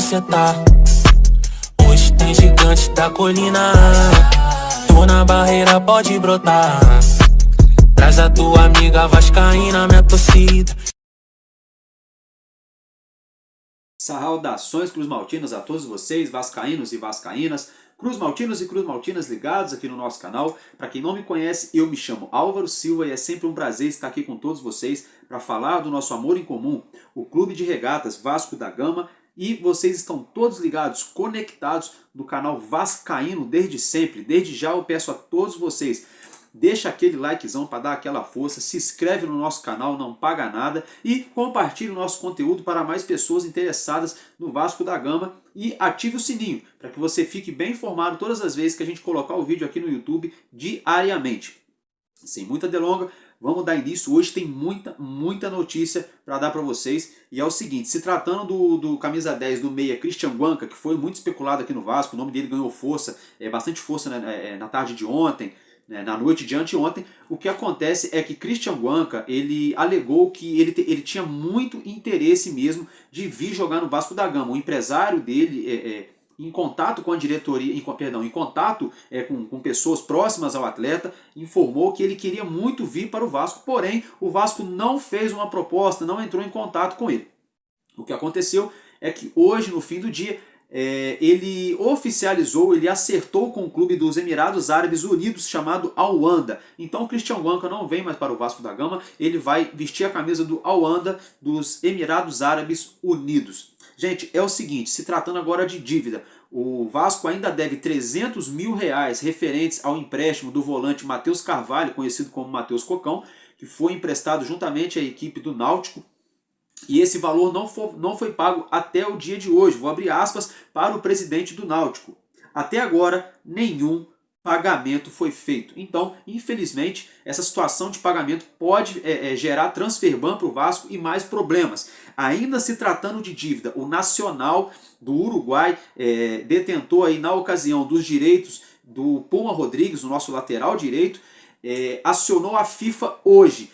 cê tá. Hoje tem gigante da colina. Tô na barreira, pode brotar. Traz a tua amiga vascaína, minha torcida. Saudações cruzmaltinas a todos vocês, vascaínos e vascaínas, cruzmaltinos e cruzmaltinas ligados aqui no nosso canal. Para quem não me conhece, eu me chamo Álvaro Silva e é sempre um prazer estar aqui com todos vocês para falar do nosso amor em comum, o Clube de Regatas Vasco da Gama. E vocês estão todos ligados, conectados no canal Vascaíno desde sempre. Desde já eu peço a todos vocês, deixa aquele likezão para dar aquela força, se inscreve no nosso canal, não paga nada, e compartilhe o nosso conteúdo para mais pessoas interessadas no Vasco da Gama e ative o sininho para que você fique bem informado todas as vezes que a gente colocar o vídeo aqui no YouTube diariamente. Sem muita delonga, vamos dar início. Hoje tem muita notícia para dar para vocês. E é o seguinte, se tratando do camisa 10 do meia Christian Wonka, que foi muito especulado aqui no Vasco, o nome dele ganhou força, bastante força na tarde de ontem, na noite de anteontem. O que acontece é que Christian Wonka, ele alegou que ele tinha muito interesse mesmo de vir jogar no Vasco da Gama. O empresário dele, em contato com a diretoria, em contato com pessoas próximas ao atleta, informou que ele queria muito vir para o Vasco, porém o Vasco não fez uma proposta, não entrou em contato com ele. O que aconteceu é que hoje, no fim do dia, ele oficializou, ele acertou com o clube dos Emirados Árabes Unidos chamado Al Wahda. Então o Christian Wonka não vem mais para o Vasco da Gama, ele vai vestir a camisa do Al Wahda dos Emirados Árabes Unidos. Gente, é o seguinte, se tratando agora de dívida, o Vasco ainda deve 300 mil reais referentes ao empréstimo do volante Matheus Carvalho, conhecido como Matheus Cocão, que foi emprestado juntamente à equipe do Náutico. E esse valor não foi pago até o dia de hoje. Vou abrir aspas para o presidente do Náutico. Até agora, nenhum pagamento foi feito. Então, infelizmente, essa situação de pagamento pode gerar transfer ban para o Vasco e mais problemas. Ainda se tratando de dívida, o Nacional do Uruguai, detentor aí, na ocasião dos direitos do Puma Rodrigues, o nosso lateral direito, acionou a FIFA hoje,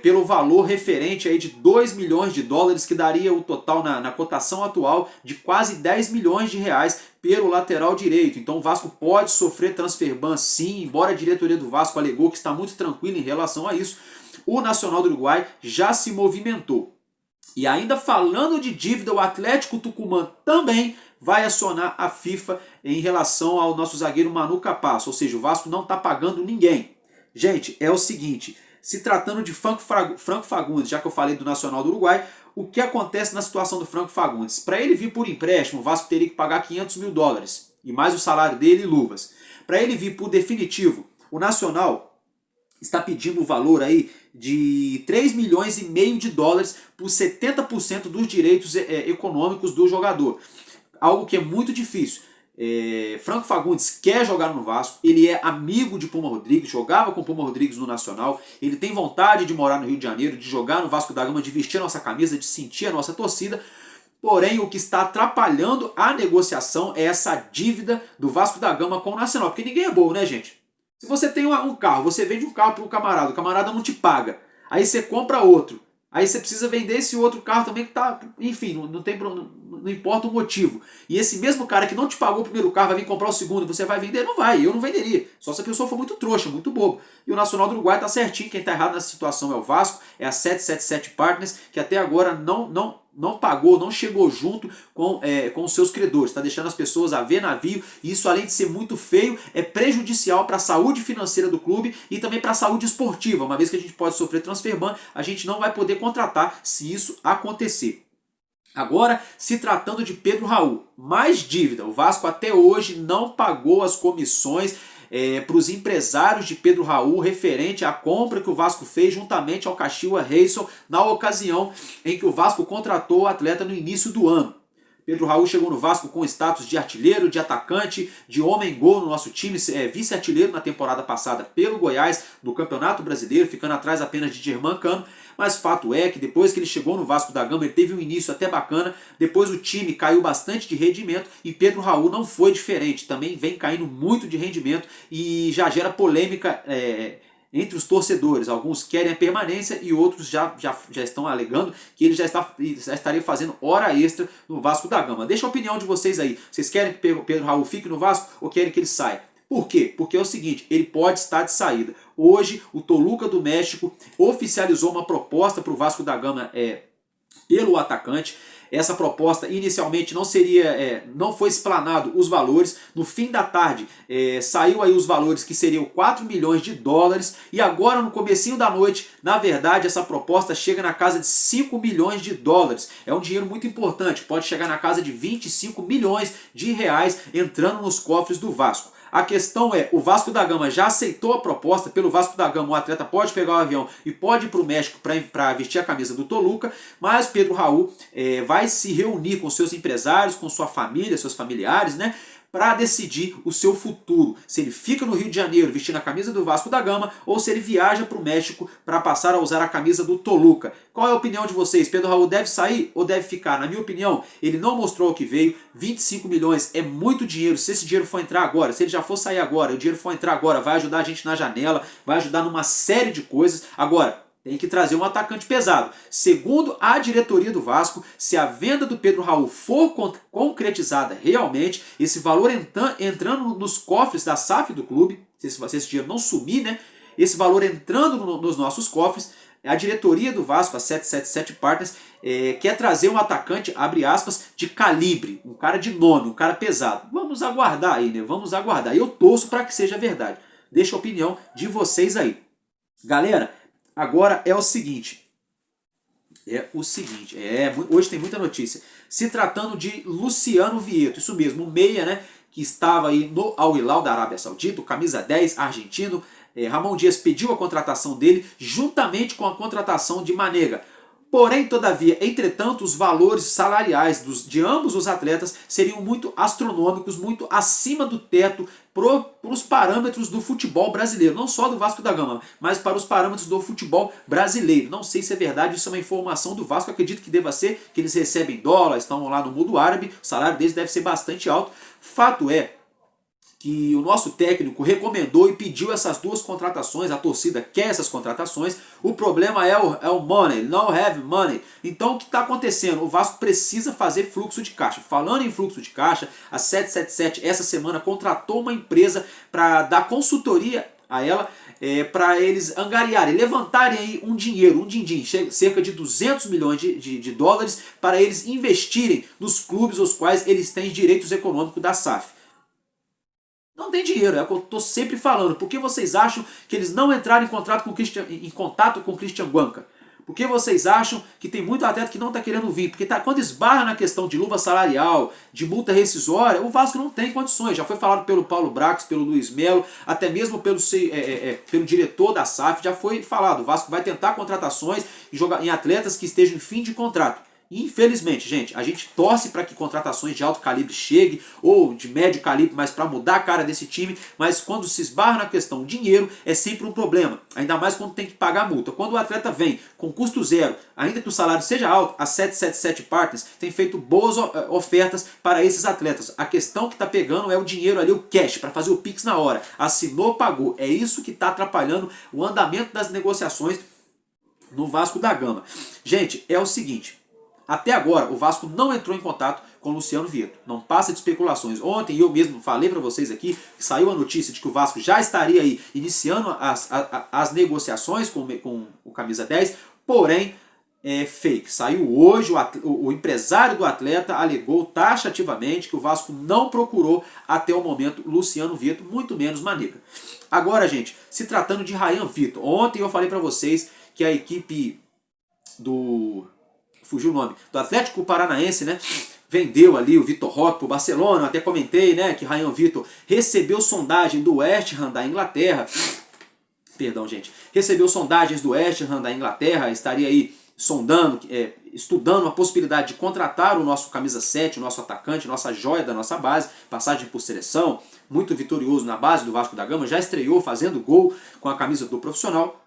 pelo valor referente aí de 2 milhões de dólares, que daria o total na cotação atual de quase 10 milhões de reais pelo lateral direito. Então o Vasco pode sofrer transfer ban sim, embora a diretoria do Vasco alegou que está muito tranquila em relação a isso. O Nacional do Uruguai já se movimentou. E ainda falando de dívida, o Atlético Tucumã também vai acionar a FIFA em relação ao nosso zagueiro Manu Capasso, ou seja, o Vasco não está pagando ninguém. Gente, é o seguinte, se tratando de Franco Fagundes, já que eu falei do Nacional do Uruguai, o que acontece na situação do Franco Fagundes? Para ele vir por empréstimo, o Vasco teria que pagar 500 mil dólares, e mais o salário dele e luvas. Para ele vir por definitivo, o Nacional está pedindo o valor aí de 3 milhões e meio de dólares por 70% dos direitos econômicos do jogador. Algo que é muito difícil. Franco Fagundes quer jogar no Vasco, ele é amigo de Puma Rodrigues, jogava com Puma Rodrigues no Nacional, ele tem vontade de morar no Rio de Janeiro, de jogar no Vasco da Gama, de vestir a nossa camisa, de sentir a nossa torcida. Porém, o que está atrapalhando a negociação é essa dívida do Vasco da Gama com o Nacional, porque ninguém é bobo, né, gente? Se você tem um carro, você vende um carro para um camarada, o camarada não te paga, aí você compra outro, aí você precisa vender esse outro carro também que tá, enfim, não importa o motivo. E esse mesmo cara que não te pagou o primeiro carro vai vir comprar o segundo, você vai vender? Não vai, eu não venderia. Só se a pessoa for muito trouxa, muito bobo. E o Nacional do Uruguai tá certinho, quem tá errado nessa situação é o Vasco, é a 777 Partners, que até agora não pagou, não chegou junto com os seus credores, está deixando as pessoas a ver navio, e isso, além de ser muito feio, é prejudicial para a saúde financeira do clube e também para a saúde esportiva. Uma vez que a gente pode sofrer transfer ban, a gente não vai poder contratar se isso acontecer. Agora, se tratando de Pedro Raul, mais dívida. O Vasco até hoje não pagou as comissões para os empresários de Pedro Raul referente à compra que o Vasco fez juntamente ao Caxiwa Reysol na ocasião em que o Vasco contratou o atleta no início do ano. Pedro Raul chegou no Vasco com status de artilheiro, de atacante, de homem-gol no nosso time, vice-artilheiro na temporada passada pelo Goiás, no Campeonato Brasileiro, ficando atrás apenas de Germancano. Mas fato é que depois que ele chegou no Vasco da Gama, ele teve um início até bacana, depois o time caiu bastante de rendimento e Pedro Raul não foi diferente, também vem caindo muito de rendimento e já gera polêmica entre os torcedores. Alguns querem a permanência e outros já estão alegando que ele já estaria fazendo hora extra no Vasco da Gama. Deixa a opinião de vocês aí. Vocês querem que o Pedro Raul fique no Vasco ou querem que ele saia? Por quê? Porque é o seguinte, ele pode estar de saída. Hoje, o Toluca do México oficializou uma proposta para o Vasco da Gama pelo atacante. Essa proposta inicialmente não foi explanado os valores. No fim da tarde saiu aí os valores que seriam 4 milhões de dólares. E agora no comecinho da noite, na verdade, essa proposta chega na casa de 5 milhões de dólares. É um dinheiro muito importante, pode chegar na casa de 25 milhões de reais entrando nos cofres do Vasco. A questão é, o Vasco da Gama já aceitou a proposta. Pelo Vasco da Gama o atleta pode pegar o avião e pode ir para o México para vestir a camisa do Toluca, mas Pedro Raul vai se reunir com seus empresários, com sua família, seus familiares, né, para decidir o seu futuro. Se ele fica no Rio de Janeiro vestindo a camisa do Vasco da Gama ou se ele viaja para o México para passar a usar a camisa do Toluca. Qual é a opinião de vocês? Pedro Raul deve sair ou deve ficar? Na minha opinião, ele não mostrou o que veio. 25 milhões é muito dinheiro. Se esse dinheiro for entrar agora, se ele já for sair agora, o dinheiro for entrar agora, vai ajudar a gente na janela, vai ajudar numa série de coisas. Agora, tem que trazer um atacante pesado. Segundo a diretoria do Vasco, se a venda do Pedro Raul for concretizada realmente, esse valor entrando nos cofres da SAF do clube, se esse dinheiro não sumir, né? Esse valor entrando nos nossos cofres, a diretoria do Vasco, a 777 Partners, quer trazer um atacante, abre aspas, de calibre, um cara de nome, um cara pesado. Vamos aguardar aí, né? Vamos aguardar. Eu torço para que seja verdade. Deixa a opinião de vocês aí. Galera, agora é o seguinte, hoje tem muita notícia. Se tratando de Luciano Vieto, isso mesmo, o meia, né, que estava aí no Al Hilal da Arábia Saudita, o camisa 10 argentino. Ramon Dias pediu a contratação dele juntamente com a contratação de Manega. Porém, todavia, entretanto, os valores salariais de ambos os atletas seriam muito astronômicos, muito acima do teto para os parâmetros do futebol brasileiro. Não só do Vasco da Gama, mas para os parâmetros do futebol brasileiro. Não sei se é verdade, isso é uma informação do Vasco, acredito que deva ser, que eles recebem dólar, estão lá no mundo árabe, o salário deles deve ser bastante alto. Fato é que o nosso técnico recomendou e pediu essas duas contratações, a torcida quer essas contratações, o problema é o money, não have money. Então o que está acontecendo? O Vasco precisa fazer fluxo de caixa. Falando em fluxo de caixa, a 777 essa semana contratou uma empresa para dar consultoria a ela, para eles angariarem, levantarem aí um dinheiro, um din-din, cerca de 200 milhões de dólares, para eles investirem nos clubes aos quais eles têm direitos econômicos da SAF. Não tem dinheiro, é o que eu estou sempre falando. Por que vocês acham que eles não entraram em contato com o Christian Guanca? Por que vocês acham que tem muito atleta que não está querendo vir? Porque quando esbarra na questão de luva salarial, de multa rescisória, o Vasco não tem condições. Já foi falado pelo Paulo Brax, pelo Luiz Melo, até mesmo pelo diretor da SAF, já foi falado. O Vasco vai tentar contratações em atletas que estejam em fim de contrato. Infelizmente, gente, a gente torce para que contratações de alto calibre cheguem, ou de médio calibre, mas para mudar a cara desse time, mas quando se esbarra na questão dinheiro, é sempre um problema, ainda mais quando tem que pagar multa. Quando o atleta vem com custo zero, ainda que o salário seja alto, a 777 Partners tem feito boas ofertas para esses atletas. A questão que está pegando é o dinheiro ali, o cash, para fazer o Pix na hora. Assinou, pagou. É isso que está atrapalhando o andamento das negociações no Vasco da Gama. Gente, é o seguinte, até agora, o Vasco não entrou em contato com o Luciano Vieto. Não passa de especulações. Ontem eu mesmo falei para vocês aqui que saiu a notícia de que o Vasco já estaria aí iniciando as negociações com o Camisa 10, porém é fake. Saiu hoje, o empresário do atleta alegou taxativamente que o Vasco não procurou até o momento Luciano Vieto, muito menos Manega. Agora, gente, se tratando de Ryan Vitor, ontem eu falei para vocês que a equipe fugiu o nome, do Atlético Paranaense, né, vendeu ali o Vitor Roque para o Barcelona. Eu até comentei, né, que Ryan Vitor recebeu sondagem do West Ham da Inglaterra, perdão, gente, recebeu sondagens do West Ham da Inglaterra, estaria aí sondando, estudando a possibilidade de contratar o nosso camisa 7, o nosso atacante, nossa joia da nossa base, passagem por seleção, muito vitorioso na base do Vasco da Gama, já estreou fazendo gol com a camisa do profissional.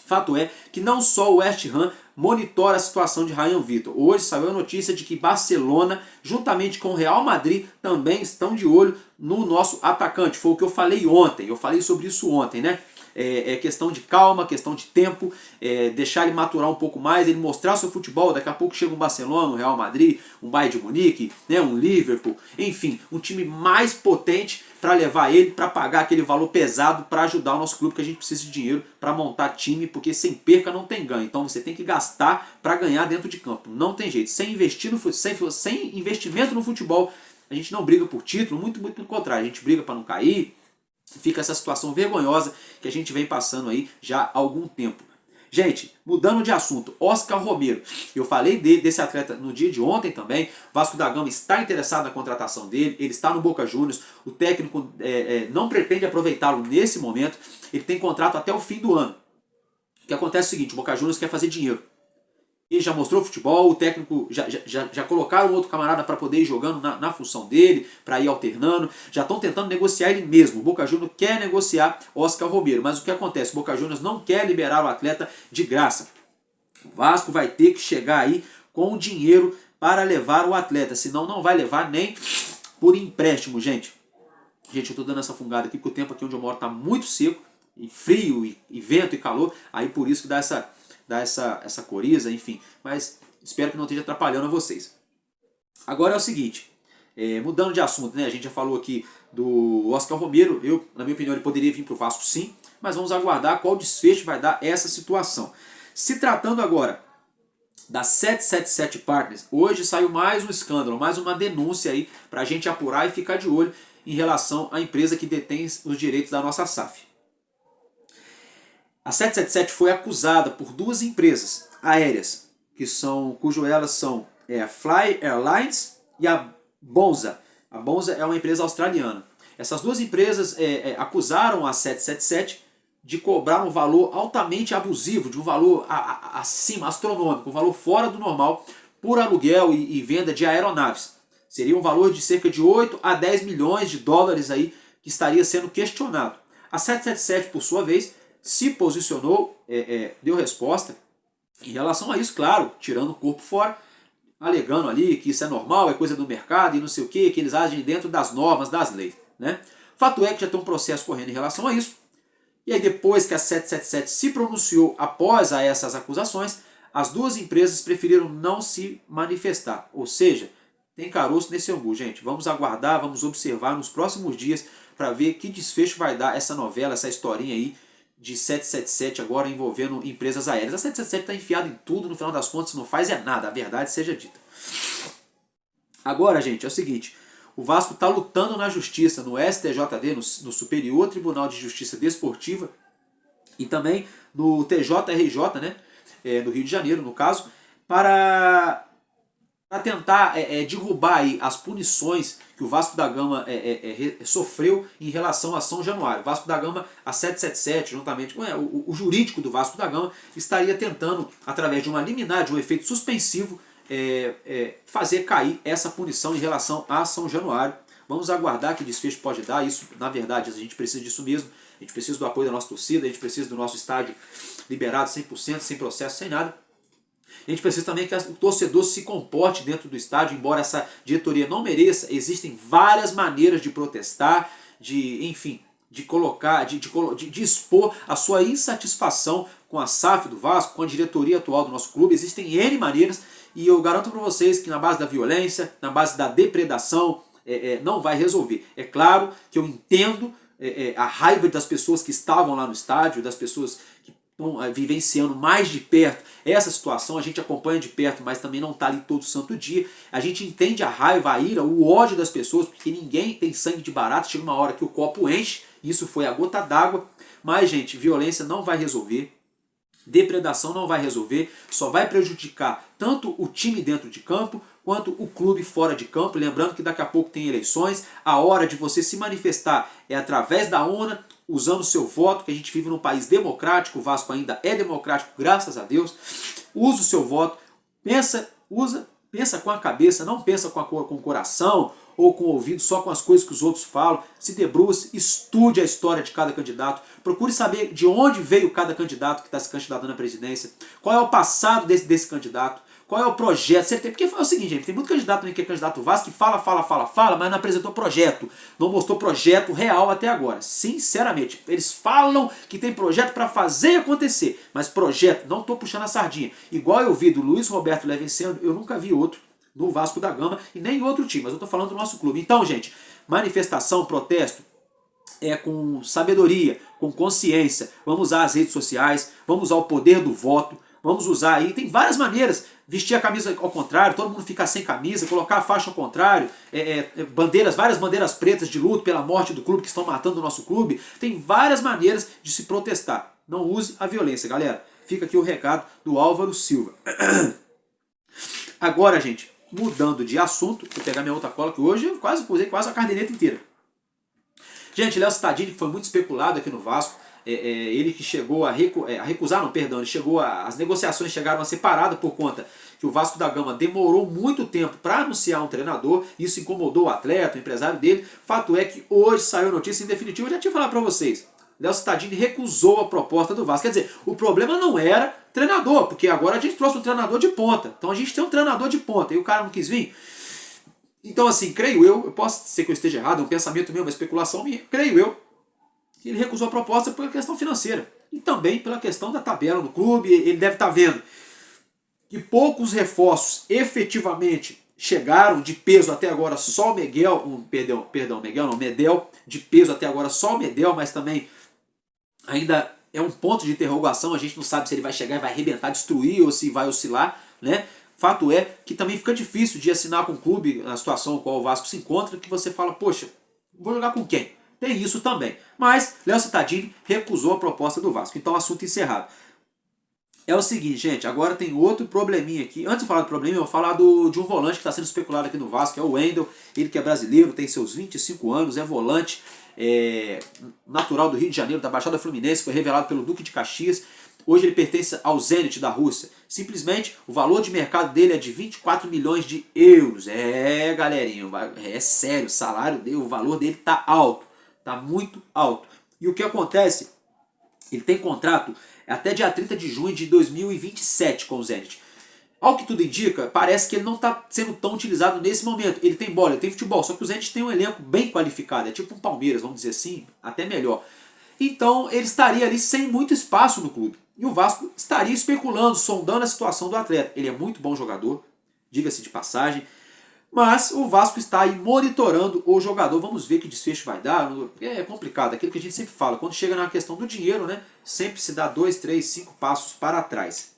Fato é que não só o West Ham monitora a situação de Ryan Vitor. Hoje saiu a notícia de que Barcelona, juntamente com o Real Madrid, também estão de olho no nosso atacante. Foi o que eu falei ontem. Eu falei sobre isso ontem, né? é questão de calma, questão de tempo, deixar ele maturar um pouco mais, ele mostrar o seu futebol. Daqui a pouco chega um Barcelona, um Real Madrid, um Bayern de Munique, né, um Liverpool, enfim, um time mais potente para levar ele, para pagar aquele valor pesado para ajudar o nosso clube, que a gente precisa de dinheiro para montar time, porque sem perca não tem ganho. Então você tem que gastar para ganhar dentro de campo. Não tem jeito. Sem investimento no futebol, a gente não briga por título, muito pelo contrário, a gente briga para não cair. Fica essa situação vergonhosa que a gente vem passando aí já há algum tempo. Gente, mudando de assunto, Oscar Romero. Eu falei desse atleta no dia de ontem também. Vasco da Gama está interessado na contratação dele. Ele está no Boca Juniors. O técnico não pretende aproveitá-lo nesse momento. Ele tem contrato até o fim do ano. O que acontece é o seguinte, o Boca Juniors quer fazer dinheiro. Ele já mostrou futebol, o técnico já colocaram outro camarada para poder ir jogando na função dele, para ir alternando. Já estão tentando negociar ele mesmo. O Boca Juniors quer negociar Oscar Romero. Mas o que acontece? O Boca Juniors não quer liberar o atleta de graça. O Vasco vai ter que chegar aí com o dinheiro para levar o atleta. Senão não vai levar nem por empréstimo, gente. Gente, eu estou dando essa fungada aqui porque o tempo aqui onde eu moro está muito seco, e frio, e vento e calor. Aí por isso que dá essa coriza, enfim. Mas espero que não esteja atrapalhando a vocês. Agora é o seguinte, mudando de assunto, né? A gente já falou aqui do Oscar Romero. Na minha opinião, ele poderia vir para o Vasco sim, mas vamos aguardar qual desfecho vai dar essa situação. Se tratando agora da 777 Partners, hoje saiu mais um escândalo, mais uma denúncia aí para a gente apurar e ficar de olho em relação à empresa que detém os direitos da nossa SAF. A 777 foi acusada por duas empresas aéreas, cujo elas são a Fly Airlines e a Bonza. A Bonza é uma empresa australiana. Essas duas empresas acusaram a 777 de cobrar um valor altamente abusivo, de um valor acima, astronômico, um valor fora do normal, por aluguel e venda de aeronaves. Seria um valor de cerca de 8 a 10 milhões de dólares aí que estaria sendo questionado. A 777, por sua vez, se posicionou, deu resposta em relação a isso, claro, tirando o corpo fora, alegando ali que isso é normal, é coisa do mercado e não sei o que eles agem dentro das normas, das leis. Né? Fato é que já tem um processo correndo em relação a isso, e aí depois que a 777 se pronunciou após essas acusações, as duas empresas preferiram não se manifestar, ou seja, tem caroço nesse angu, gente. Vamos aguardar, vamos observar nos próximos dias para ver que desfecho vai dar essa novela, essa historinha aí, de 777 agora envolvendo empresas aéreas. A 777 está enfiada em tudo, no final das contas não faz nada, a verdade seja dita. Agora, gente, é o seguinte, o Vasco está lutando na justiça, no STJD, no Superior Tribunal de Justiça Desportiva, e também no TJRJ, né, no Rio de Janeiro, no caso, para tentar derrubar aí as punições que o Vasco da Gama sofreu em relação a São Januário. O Vasco da Gama, a 777, juntamente com o jurídico do Vasco da Gama, estaria tentando, através de uma liminar, de um efeito suspensivo, fazer cair essa punição em relação a São Januário. Vamos aguardar que desfecho pode dar. Isso, na verdade, a gente precisa disso mesmo. A gente precisa do apoio da nossa torcida, a gente precisa do nosso estádio liberado 100%, sem processo, sem nada. A gente precisa também que o torcedor se comporte dentro do estádio, embora essa diretoria não mereça. Existem várias maneiras de protestar, enfim, de colocar, de expor a sua insatisfação com a SAF do Vasco, com a diretoria atual do nosso clube. Existem N maneiras e eu garanto para vocês que na base da violência, na base da depredação, não vai resolver. É claro que eu entendo a raiva das pessoas que estavam lá no estádio, das pessoas que estão vivenciando mais de perto essa situação. A gente acompanha de perto, mas também não está ali todo santo dia. A gente entende a raiva, a ira, o ódio das pessoas, porque ninguém tem sangue de barata. Chega uma hora que o copo enche, isso foi a gota d'água. Mas, gente, violência não vai resolver, depredação não vai resolver, só vai prejudicar tanto o time dentro de campo, quanto o clube fora de campo. Lembrando que daqui a pouco tem eleições, a hora de você se manifestar é através da urna, usando o seu voto, que a gente vive num país democrático, o Vasco ainda é democrático, graças a Deus. Usa o seu voto, pensa com a cabeça, não pensa com o coração ou com o ouvido, só com as coisas que os outros falam. Se debruce, estude a história de cada candidato, procure saber de onde veio cada candidato que está se candidatando à presidência, qual é o passado desse candidato, qual é o projeto, você tem, porque é o seguinte, gente, tem muito candidato também que é candidato Vasco que fala, mas não apresentou projeto, não mostrou projeto real até agora, sinceramente, eles falam que tem projeto para fazer acontecer, mas projeto, não tô puxando a sardinha, igual eu vi do Luiz Roberto Levinciano, eu nunca vi outro no Vasco da Gama e nem em outro time, mas eu tô falando do nosso clube. Então, gente, manifestação, protesto, com sabedoria, com consciência, vamos usar as redes sociais, vamos usar o poder do voto, vamos usar aí, tem várias maneiras, vestir a camisa ao contrário, todo mundo ficar sem camisa, colocar a faixa ao contrário, bandeiras, várias bandeiras pretas de luto pela morte do clube que estão matando o nosso clube, tem várias maneiras de se protestar. Não use a violência, galera. Fica aqui o recado do Álvaro Silva. Agora, gente, mudando de assunto, vou pegar minha outra cola que hoje eu usei quase a caderneta inteira. Gente, Léo Cittadini, que foi muito especulado aqui no Vasco, ele que chegou a recusar, não, perdão, ele chegou as negociações chegaram a ser paradas por conta que o Vasco da Gama demorou muito tempo para anunciar um treinador, isso incomodou o atleta, o empresário dele. Fato é que hoje saiu a notícia em definitivo, eu já tinha falado para vocês, Léo Cittadini recusou a proposta do Vasco. Quer dizer, o problema não era treinador, porque agora a gente trouxe um treinador de ponta, então a gente tem um treinador de ponta, e o cara não quis vir. Então, assim, creio eu posso ser que eu esteja errado, é um pensamento meu, uma especulação minha, creio eu, que ele recusou a proposta pela questão financeira. E também pela questão da tabela do clube, ele deve estar vendo que poucos reforços efetivamente chegaram de peso até agora só o Medel, Medel, de peso até agora só o Medel, mas também ainda é um ponto de interrogação, a gente não sabe se ele vai chegar e vai arrebentar, destruir ou se vai oscilar, né? Fato é que também fica difícil de assinar com o clube na situação em qual o Vasco se encontra, que você fala, poxa, vou jogar com quem? Tem isso também. Mas Léo Cittadini recusou a proposta do Vasco. Então, assunto encerrado. É o seguinte, gente, agora tem outro probleminha aqui. Antes de falar do probleminha, eu vou falar de um volante que está sendo especulado aqui no Vasco, que é o Wendel. Ele que é brasileiro, tem seus 25 anos, é volante, natural do Rio de Janeiro, da Baixada Fluminense, foi revelado pelo Duque de Caxias. Hoje ele pertence ao Zenit da Rússia. Simplesmente o valor de mercado dele é de 24 milhões de euros. Galerinha, é sério, o salário dele, o valor dele tá alto, tá muito alto. E o que acontece? Ele tem contrato até dia 30 de junho de 2027 com o Zenit. Ao que tudo indica, parece que ele não está sendo tão utilizado nesse momento. Ele tem bola, ele tem futebol, só que o Zenit tem um elenco bem qualificado, é tipo um Palmeiras, vamos dizer assim, até melhor. Então ele estaria ali sem muito espaço no clube. E o Vasco estaria especulando, sondando a situação do atleta. Ele é muito bom jogador, diga-se de passagem, mas o Vasco está aí monitorando o jogador. Vamos ver que desfecho vai dar. É complicado, aquilo que a gente sempre fala. Quando chega na questão do dinheiro, né, sempre se dá 2, 3, 5 passos para trás.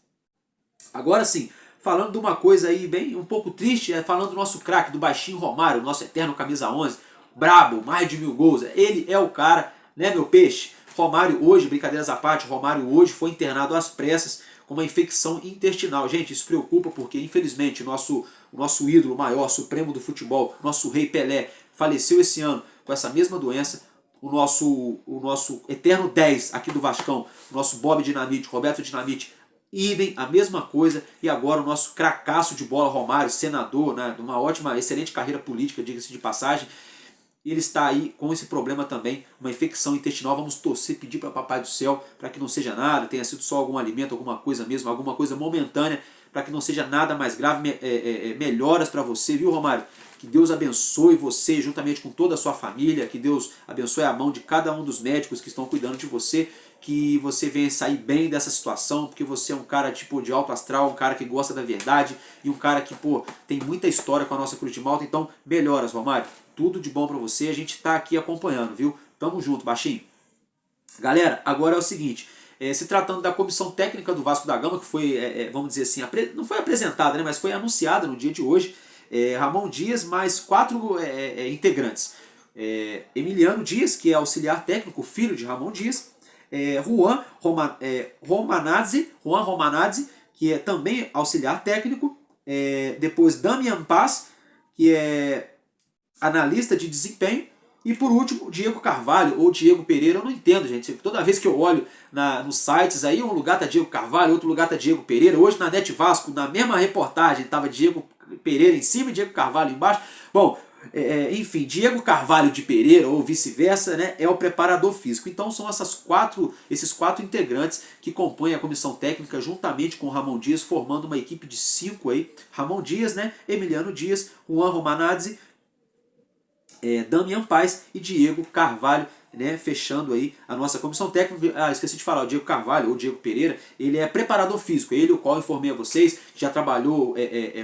Agora sim, falando de uma coisa aí bem um pouco triste, falando do nosso craque, do baixinho Romário, nosso eterno camisa 11, brabo, mais de 1000 gols. Ele é o cara, né, meu peixe? Romário hoje, brincadeiras à parte, Romário hoje foi internado às pressas com uma infecção intestinal. Gente, isso preocupa porque, infelizmente, o nosso ídolo maior, supremo do futebol, nosso rei Pelé, faleceu esse ano com essa mesma doença. O nosso eterno 10 aqui do Vascão, o nosso Bob Dinamite, Roberto Dinamite, idem, a mesma coisa. E agora o nosso cracaço de bola, Romário, senador, né, de uma ótima, excelente carreira política, diga-se de passagem. Ele está aí com esse problema também, uma infecção intestinal. Vamos torcer, pedir para Papai do Céu para que não seja nada, tenha sido só algum alimento, alguma coisa mesmo, alguma coisa momentânea, para que não seja nada mais grave. Melhoras para você, viu, Romário? Que Deus abençoe você juntamente com toda a sua família, que Deus abençoe a mão de cada um dos médicos que estão cuidando de você, que você venha sair bem dessa situação, porque você é um cara tipo de alto astral, um cara que gosta da verdade e um cara que, pô, tem muita história com a nossa Cruz de Malta. Então, melhoras, Romário. Tudo de bom pra você, a gente tá aqui acompanhando, viu? Tamo junto, baixinho. Galera, agora é o seguinte, se tratando da comissão técnica do Vasco da Gama, que foi, vamos dizer assim, não foi apresentada, né, mas foi anunciada no dia de hoje, Ramon Dias mais 4 integrantes. Emiliano Dias, que é auxiliar técnico, filho de Ramon Dias, Juan Romanazzi, que é também auxiliar técnico, depois Damian Paz, que é analista de desempenho, e por último Diego Carvalho ou Diego Pereira. Eu não entendo, gente, toda vez que eu olho nos sites aí, um lugar tá Diego Carvalho, outro lugar tá Diego Pereira. Hoje na Net Vasco, na mesma reportagem, tava Diego Pereira em cima e Diego Carvalho embaixo. Bom, enfim, Diego Carvalho de Pereira, ou vice-versa, né, é o preparador físico. Então são esses quatro integrantes que compõem a comissão técnica juntamente com o Ramon Dias, formando uma equipe de 5 aí. Ramon Dias, né, Emiliano Dias, Juan Romanazzi, Damian Paz e Diego Carvalho, né, fechando aí a nossa comissão técnica. Esqueci de falar, o Diego Carvalho, ou Diego Pereira, ele é preparador físico, ele o qual eu informei a vocês, já trabalhou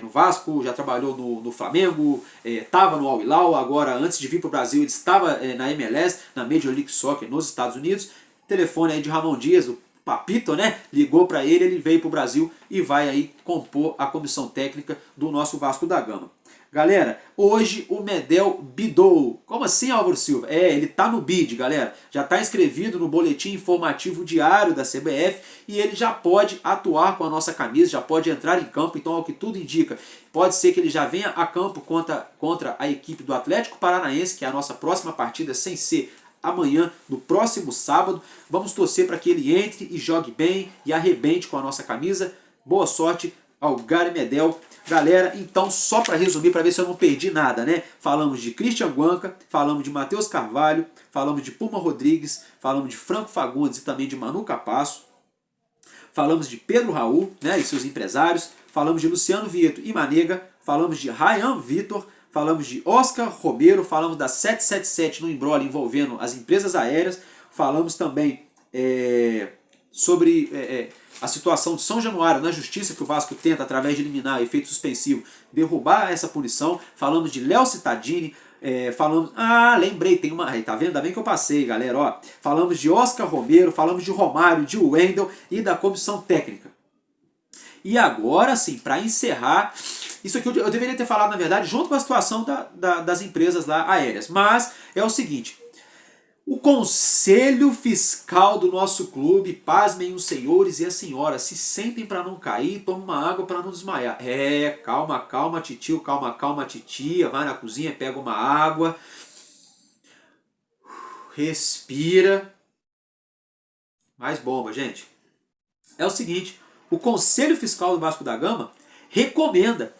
no Vasco, já trabalhou no Flamengo, estava no Al Hilal, agora antes de vir para o Brasil ele estava na MLS, na Major League Soccer nos Estados Unidos. Telefone aí de Ramon Dias, o Papito, né, ligou para ele veio para o Brasil e vai aí compor a comissão técnica do nosso Vasco da Gama. Galera, hoje o Medel bidou. Como assim, Álvaro Silva? Ele tá no bid, galera. Já está inscrevido no boletim informativo diário da CBF e ele já pode atuar com a nossa camisa, já pode entrar em campo. Então, ao que tudo indica, pode ser que ele já venha a campo contra a equipe do Atlético Paranaense, que é a nossa próxima partida, sem ser amanhã, no próximo sábado. Vamos torcer para que ele entre e jogue bem e arrebente com a nossa camisa. Boa sorte ao Gary Medel. Galera, então só para resumir, para ver se eu não perdi nada, né? Falamos de Christian Guanca, falamos de Matheus Carvalho, falamos de Puma Rodrigues, falamos de Franco Fagundes e também de Manu Capasso, falamos de Pedro Raul, né, e seus empresários, falamos de Luciano Vieto e Manega, falamos de Ryan Vitor, falamos de Oscar Romero, falamos da 777 no imbróglio envolvendo as empresas aéreas, falamos também sobre a situação de São Januário na justiça, que o Vasco tenta, através de liminar efeito suspensivo, derrubar essa punição. Falamos de Léo Cittadini, falamos... lembrei, tem uma... Tá vendo? Ainda bem que eu passei, galera. Ó, falamos de Oscar Romero, falamos de Romário, de Wendel e da comissão técnica. E agora, sim, para encerrar... Isso aqui eu deveria ter falado, na verdade, junto com a situação das empresas lá aéreas. Mas é o seguinte... O conselho fiscal do nosso clube, pasmem os senhores e as senhoras, se sentem para não cair, tomem uma água para não desmaiar. Calma, calma, titio, calma, titia, vai na cozinha, pega uma água, respira. Mais bomba, gente. É o seguinte, o conselho fiscal do Vasco da Gama recomenda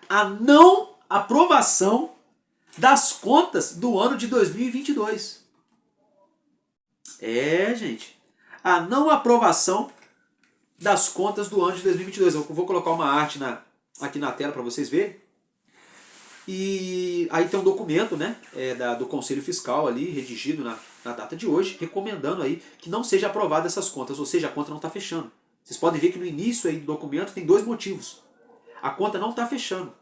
a não aprovação das contas do ano de 2022. Gente. A não aprovação das contas do ano de 2022. Eu vou colocar uma arte aqui na tela para vocês verem. E aí tem um documento, né, do Conselho Fiscal ali, redigido na data de hoje, recomendando aí que não seja aprovada essas contas, ou seja, a conta não está fechando. Vocês podem ver que no início aí do documento tem 2 motivos. A conta não está fechando.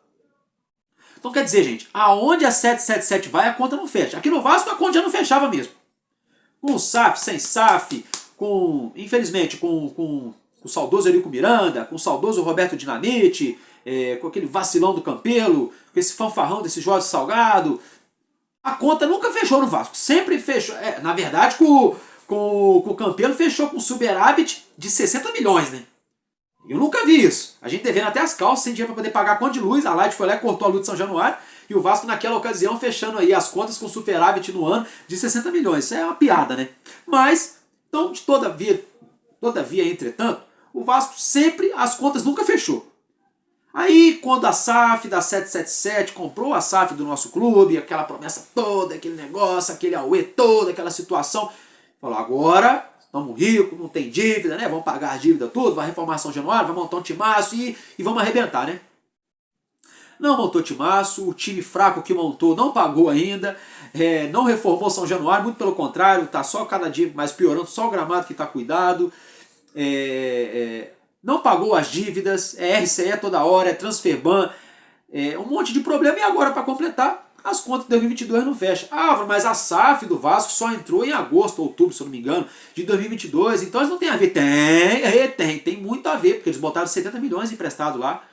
Então quer dizer, gente, aonde a 777 vai, a conta não fecha. Aqui no Vasco a conta já não fechava mesmo. Com SAF, sem SAF, infelizmente, com o saudoso Eurico Miranda, com o saudoso Roberto Dinamite, com aquele vacilão do Campelo, com esse fanfarrão desse Jorge Salgado. A conta nunca fechou no Vasco. Sempre fechou. Na verdade, com o Campelo fechou com superávit de 60 milhões, né? Eu nunca vi isso. A gente devendo até as calças, sem dinheiro para poder pagar a conta de luz. A Light foi lá e cortou a luz de São Januário. E o Vasco, naquela ocasião, fechando aí as contas com superávit no ano de 60 milhões. Isso é uma piada, né? Mas, então, todavia, entretanto, o Vasco sempre, as contas nunca fechou. Aí, quando a SAF da 777 comprou a SAF do nosso clube, aquela promessa toda, aquele negócio, aquele auê todo, aquela situação, falou, agora... Estamos ricos, não tem dívida, né? Vamos pagar a dívida tudo, vai reformar São Januário, vai montar um timaço e vamos arrebentar, né? Não montou timaço, o time fraco que montou não pagou ainda, não reformou São Januário, muito pelo contrário, está só cada dia mais piorando, só o gramado que está cuidado, não pagou as dívidas, RCE toda hora, Transferban, um monte de problema. E agora, para completar, as contas de 2022 não fecham. Mas a SAF do Vasco só entrou em agosto, outubro, se eu não me engano, de 2022. Então eles não tem a ver. Tem muito a ver, porque eles botaram 70 milhões emprestado lá.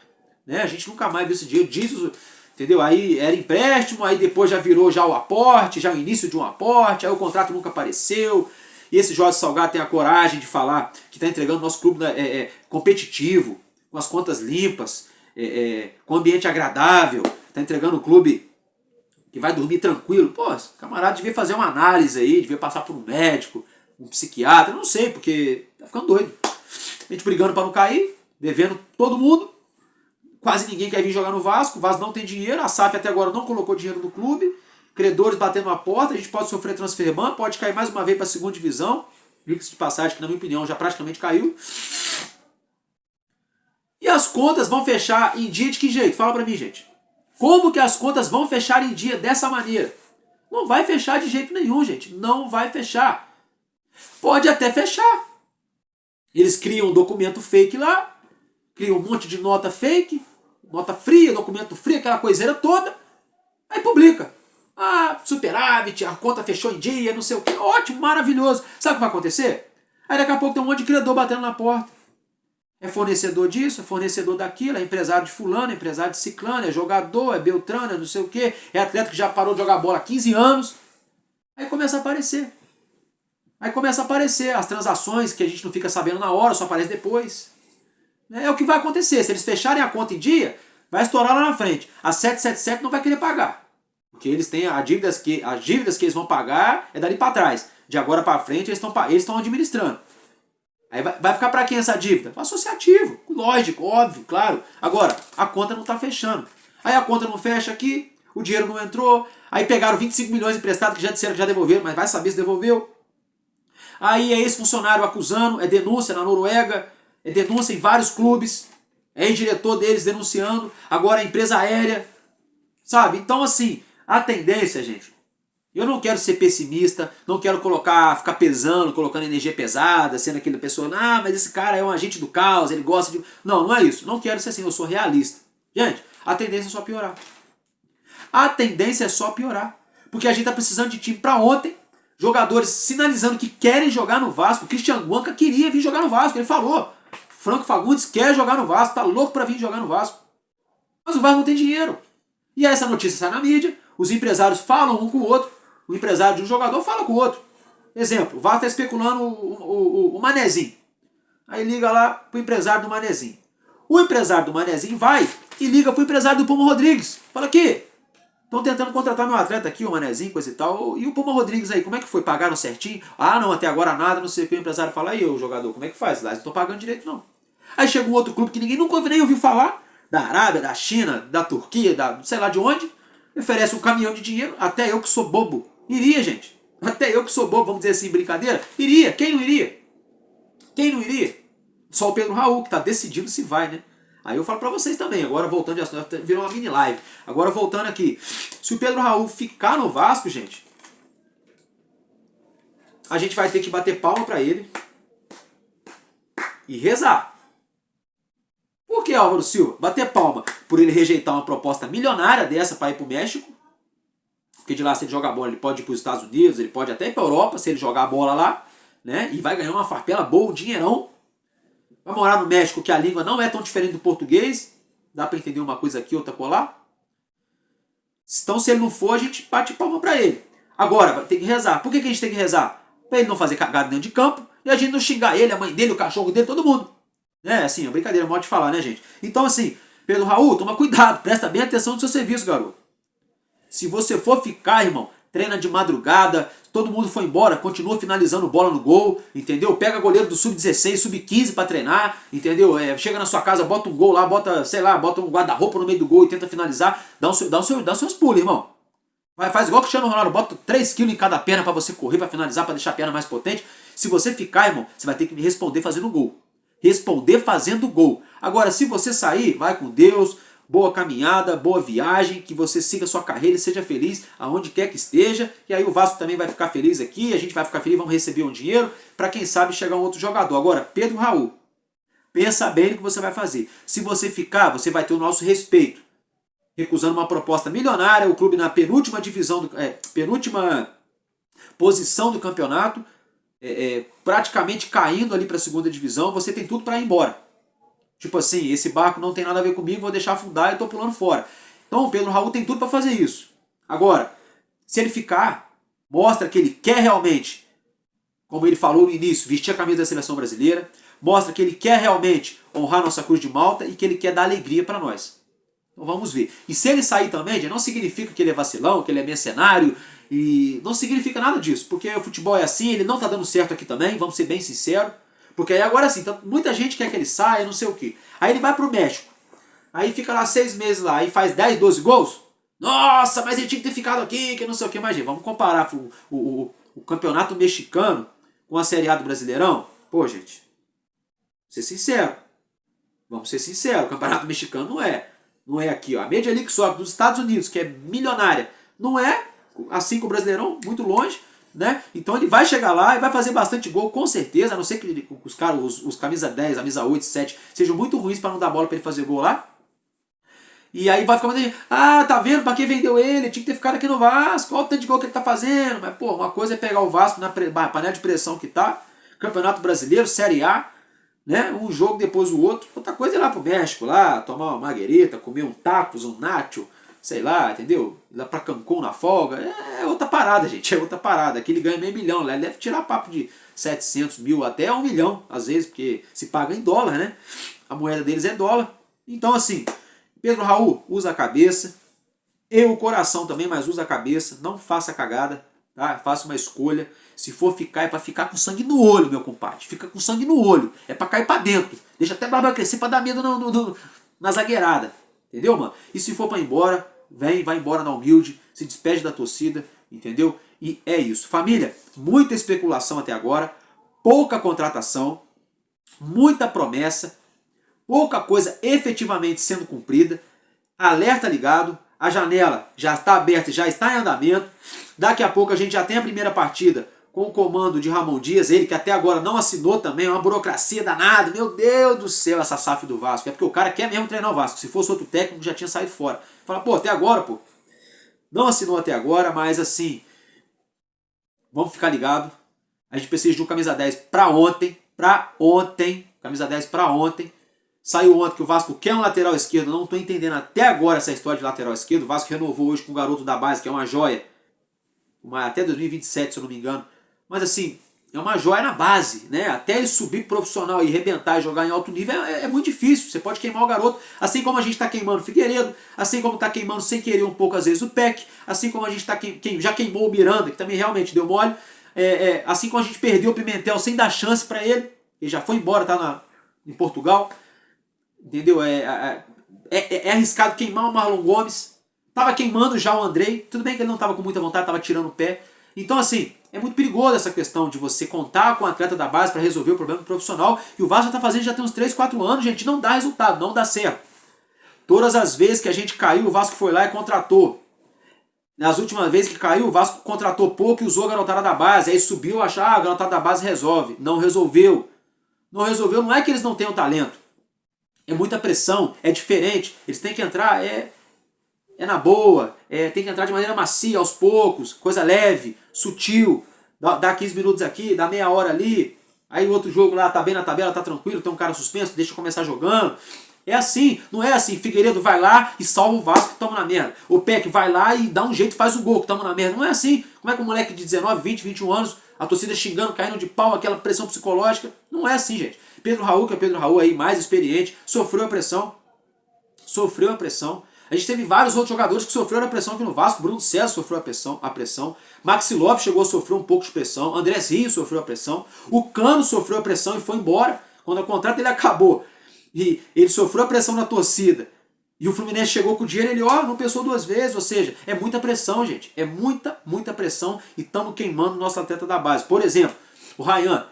Né? A gente nunca mais viu esse dinheiro, entendeu? Aí era empréstimo, aí depois já virou já o aporte, já o início de um aporte, aí o contrato nunca apareceu. E esse Jorge Salgado tem a coragem de falar que está entregando nosso clube competitivo, com as contas limpas, com ambiente agradável, está entregando o clube que vai dormir tranquilo. Pô, esse camarada devia fazer uma análise aí, devia passar por um médico, um psiquiatra, não sei, porque tá ficando doido. A gente brigando para não cair, devendo todo mundo, quase ninguém quer vir jogar no Vasco, o Vasco não tem dinheiro, a SAF até agora não colocou dinheiro no clube, credores batendo na porta, a gente pode sofrer transfer ban, pode cair mais uma vez para a segunda divisão, diga-se de passagem que na minha opinião já praticamente caiu. E as contas vão fechar em dia de que jeito? Fala pra mim, gente. Como que as contas vão fechar em dia dessa maneira? Não vai fechar de jeito nenhum, gente. Não vai fechar. Pode até fechar. Eles criam um documento fake lá, criam um monte de nota fake, nota fria, documento frio, aquela coiseira toda, aí publica. Ah, superávit, a conta fechou em dia, não sei o que. Ótimo, maravilhoso. Sabe o que vai acontecer? Aí daqui a pouco tem um monte de credor batendo na porta. É fornecedor disso, é fornecedor daquilo, é empresário de fulano, é empresário de ciclano, é jogador, é beltrano, é não sei o que, é atleta que já parou de jogar bola há 15 anos. Aí começa a aparecer. Aí começa a aparecer as transações que a gente não fica sabendo na hora, só aparece depois. É o que vai acontecer. Se eles fecharem a conta em dia, vai estourar lá na frente. A 777 não vai querer pagar. Porque eles têm as dívidas que eles vão pagar é dali para trás. De agora para frente eles estão administrando. Aí vai ficar para quem essa dívida? Para associativo. Lógico, óbvio, claro. Agora, a conta não está fechando. Aí a conta não fecha aqui, o dinheiro não entrou, aí pegaram 25 milhões emprestados que já disseram que já devolveram, mas vai saber se devolveu. Aí é esse funcionário acusando, é denúncia na Noruega, é denúncia em vários clubes, é ex-diretor deles denunciando, agora a empresa aérea, sabe? Então assim, a tendência, gente, eu não quero ser pessimista, não quero ficar pesando, colocando energia pesada, sendo aquela pessoa, mas esse cara é um agente do caos, ele gosta de... Não, não é isso, não quero ser assim, eu sou realista. Gente, a tendência é só piorar. A tendência é só piorar, porque a gente tá precisando de time para ontem, jogadores sinalizando que querem jogar no Vasco. O Christian Guanca queria vir jogar no Vasco, ele falou. Franco Fagundes quer jogar no Vasco, tá louco para vir jogar no Vasco. Mas o Vasco não tem dinheiro. E aí essa notícia sai na mídia, os empresários falam um com o outro, o empresário de um jogador fala com o outro. Exemplo, o Vasco tá especulando o Manezinho. Aí liga lá pro empresário do Manezinho. O empresário do Manezinho vai e liga pro empresário do Puma Rodrigues. Fala aqui, estão tentando contratar meu atleta aqui, o Manezinho, coisa e tal. E o Puma Rodrigues aí, como é que foi? Pagaram certinho? Ah, não, até agora nada, não sei o que. O empresário fala, aí o jogador, como é que faz? Lá, eles não estão pagando direito, não. Aí chega um outro clube que ninguém nunca nem ouviu falar, da Arábia, da China, da Turquia, sei lá de onde, oferece um caminhão de dinheiro, até eu que sou bobo. Iria, gente. Até eu que sou bobo, vamos dizer assim, brincadeira. Iria. Quem não iria? Quem não iria? Só o Pedro Raul, que está decidindo se vai, né? Aí eu falo pra vocês também, agora voltando de assunto, virou uma mini live. Agora voltando aqui, se o Pedro Raul ficar no Vasco, gente, a gente vai ter que bater palma pra ele e rezar. Por que, Álvaro Silva? Bater palma por ele rejeitar uma proposta milionária dessa para ir pro México, porque de lá se ele jogar bola ele pode ir pros Estados Unidos, ele pode até ir pra Europa se ele jogar a bola lá, né? E vai ganhar uma farpela boa, um dinheirão. Vai morar no México, que a língua não é tão diferente do português. Dá para entender uma coisa aqui, outra colar. Então, se ele não for, a gente bate palma para ele. Agora, vai ter que rezar. Por que a gente tem que rezar? Para ele não fazer cagada dentro de campo e a gente não xingar ele, a mãe dele, o cachorro dele, todo mundo. É assim, é brincadeira, modo de falar, né, gente? Então, assim, Pedro Raul, toma cuidado, presta bem atenção no seu serviço, garoto. Se você for ficar, irmão, treina de madrugada, todo mundo foi embora, continua finalizando bola no gol, entendeu? Pega goleiro do sub-16, sub-15 pra treinar, entendeu? Chega na sua casa, bota um gol lá, bota, sei lá, bota um guarda-roupa no meio do gol e tenta finalizar, dá os seus pulos, irmão. Faz igual o Cristiano Ronaldo, bota 3 kg em cada perna pra você correr, pra finalizar, pra deixar a perna mais potente. Se você ficar, irmão, você vai ter que me responder fazendo gol. Responder fazendo gol. Agora, se você sair, vai com Deus, boa caminhada, boa viagem, que você siga a sua carreira e seja feliz aonde quer que esteja. E aí o Vasco também vai ficar feliz aqui, a gente vai ficar feliz, vamos receber um dinheiro para quem sabe chegar um outro jogador. Agora, Pedro Raul, pensa bem no que você vai fazer. Se você ficar, você vai ter o nosso respeito. Recusando uma proposta milionária, o clube na penúltima divisão, penúltima posição do campeonato, praticamente caindo ali para a segunda divisão, você tem tudo para ir embora. Tipo assim, esse barco não tem nada a ver comigo, vou deixar afundar e estou pulando fora. Então o Pedro Raul tem tudo para fazer isso. Agora, se ele ficar, mostra que ele quer realmente, como ele falou no início, vestir a camisa da seleção brasileira, mostra que ele quer realmente honrar nossa cruz de Malta e que ele quer dar alegria para nós. Então vamos ver. E se ele sair também, já não significa que ele é vacilão, que ele é mercenário, e não significa nada disso, porque o futebol é assim, ele não está dando certo aqui também, vamos ser bem sinceros. Porque aí agora sim, muita gente quer que ele saia, não sei o quê. Aí ele vai pro México. aí fica lá 6 meses lá, aí faz 10, 12 gols. Nossa, mas ele tinha que ter ficado aqui, que não sei o que. Mas, gente, vamos comparar o campeonato mexicano com a Série A do Brasileirão? Pô, gente, ser sincero. Vamos ser sinceros, o campeonato mexicano não é aqui, ó. A Major League Soccer dos Estados Unidos, que é milionária, não é assim com o Brasileirão, muito longe, né? Então ele vai chegar lá e vai fazer bastante gol, com certeza, a não ser que os caras, os camisa 10, camisa 8, 7, sejam muito ruins para não dar bola para ele fazer gol lá. E aí vai ficar mandando, tá vendo, para quem vendeu ele? Tinha que ter ficado aqui no Vasco, olha o tanto de gol que ele tá fazendo. Mas, pô, uma coisa é pegar o Vasco na panela de pressão que tá, Campeonato Brasileiro, Série A, né? Um jogo depois o outro. Outra coisa é ir lá pro México, lá, tomar uma marguerita, comer um tacos, um nacho, sei lá, entendeu? Ir lá pra Cancún na folga. É outra parada, gente, é outra parada. Aqui ele ganha meio milhão, ele deve tirar papo de 700 mil até 1 milhão, às vezes, porque se paga em dólar, né? A moeda deles é dólar. Então, assim, Pedro Raul, usa a cabeça. O coração também, mas usa a cabeça. Não faça cagada, tá? Faça uma escolha. Se for ficar, é pra ficar com sangue no olho, meu compadre. Fica com sangue no olho. É pra cair pra dentro. Deixa até a barba crescer pra dar medo na zagueirada. Entendeu, mano? E se for pra ir embora, vai embora na humilde. Se despede da torcida, entendeu? E é isso. Família, muita especulação até agora. Pouca contratação. Muita promessa. Pouca coisa efetivamente sendo cumprida. Alerta ligado. A janela já está aberta, já está em andamento. Daqui a pouco a gente já tem a primeira partida com o comando de Ramon Dias, ele que até agora não assinou também, é uma burocracia danada. Meu Deus do céu, essa SAF do Vasco. É porque o cara quer mesmo treinar o Vasco. Se fosse outro técnico, já tinha saído fora. Fala, pô, até agora, pô. Não assinou até agora, mas assim, vamos ficar ligado. A gente precisa de um camisa 10 para ontem. Camisa 10 para ontem. Saiu ontem que o Vasco quer um lateral esquerdo. Não estou entendendo até agora essa história de lateral esquerdo. O Vasco renovou hoje com o garoto da base, que é uma joia. Até 2027, se eu não me engano. Mas assim, é uma joia na base, né? Até ele subir profissional e arrebentar e jogar em alto nível é muito difícil. Você pode queimar o garoto, assim como a gente está queimando o Figueiredo, assim como está queimando sem querer um pouco às vezes o Peck, assim como a gente já queimou o Miranda, que também realmente deu mole, assim como a gente perdeu o Pimentel sem dar chance para ele, ele já foi embora, tá em Portugal, entendeu? É arriscado queimar o Marlon Gomes, tava queimando já o Andrei, tudo bem que ele não tava com muita vontade, tava tirando o pé. Então assim, é muito perigoso essa questão de você contar com o atleta da base para resolver o problema profissional. E o Vasco já está fazendo já tem uns 3, 4 anos, gente. Não dá resultado, não dá certo. Todas as vezes que a gente caiu, o Vasco foi lá e contratou. Nas últimas vezes que caiu, o Vasco contratou pouco e usou a garotada da base. Aí subiu, achar a garotada da base resolve. Não resolveu. Não resolveu, não é que eles não tenham talento. É muita pressão, é diferente. Eles têm que entrar, na boa, tem que entrar de maneira macia, aos poucos, coisa leve, sutil, dá 15 minutos aqui, dá meia hora ali, aí o outro jogo lá tá bem na tabela, tá tranquilo, tem um cara suspenso, deixa eu começar jogando. É assim, não é assim, Figueiredo vai lá e salva o Vasco que tamo na merda. O Peck vai lá e dá um jeito, faz o gol que tamo na merda. Não é assim. Como é que um moleque de 19, 20, 21 anos, a torcida xingando, caindo de pau, aquela pressão psicológica? Não é assim, gente. Pedro Raul, que é Pedro Raul aí, mais experiente, sofreu a pressão. A gente teve vários outros jogadores que sofreram a pressão aqui no Vasco. Bruno César sofreu a pressão. Maxi Lopes chegou a sofrer um pouco de pressão. Andrés Rios sofreu a pressão. O Cano sofreu a pressão e foi embora. Quando o contrato ele acabou. E ele sofreu a pressão na torcida. E o Fluminense chegou com o dinheiro e ele não pensou 2 vezes. Ou seja, é muita pressão, gente. É muita pressão. E estamos queimando o nosso atleta da base. Por exemplo, o Ryan.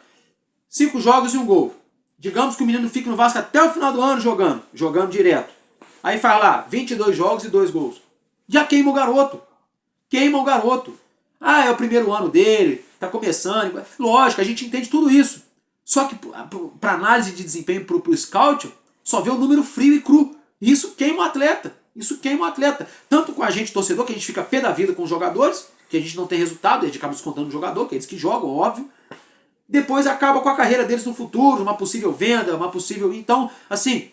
5 jogos e 1 gol. Digamos que o menino fique no Vasco até o final do ano jogando direto. Aí faz lá, 22 jogos e 2 gols. Já queima o garoto. É o primeiro ano dele, tá começando. Lógico, a gente entende tudo isso. Só que para análise de desempenho pro scout, só vê o número frio e cru. E isso queima o atleta. Tanto com a gente, torcedor, que a gente fica pé da vida com os jogadores, que a gente não tem resultado, a gente acaba descontando o jogador, que é eles que jogam, óbvio. Depois acaba com a carreira deles no futuro, uma possível venda, Então, assim...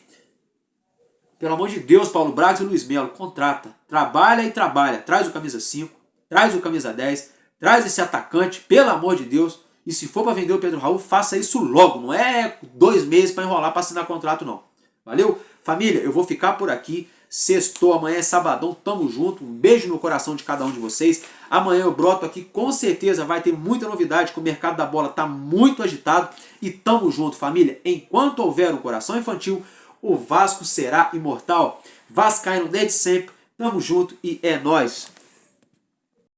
Pelo amor de Deus, Paulo Braga e Luiz Melo, contrata. Trabalha e trabalha. Traz o camisa 5, traz o camisa 10, traz esse atacante, pelo amor de Deus. E se for para vender o Pedro Raul, faça isso logo. Não é 2 meses para enrolar para assinar contrato, não. Valeu? Família, eu vou ficar por aqui. Sextou, amanhã é sabadão, tamo junto. Um beijo no coração de cada um de vocês. Amanhã eu broto aqui, com certeza vai ter muita novidade, que o mercado da bola tá muito agitado. E tamo junto, família. Enquanto houver um coração infantil, o Vasco será imortal. Vascaíno desde sempre, tamo junto e é nóis!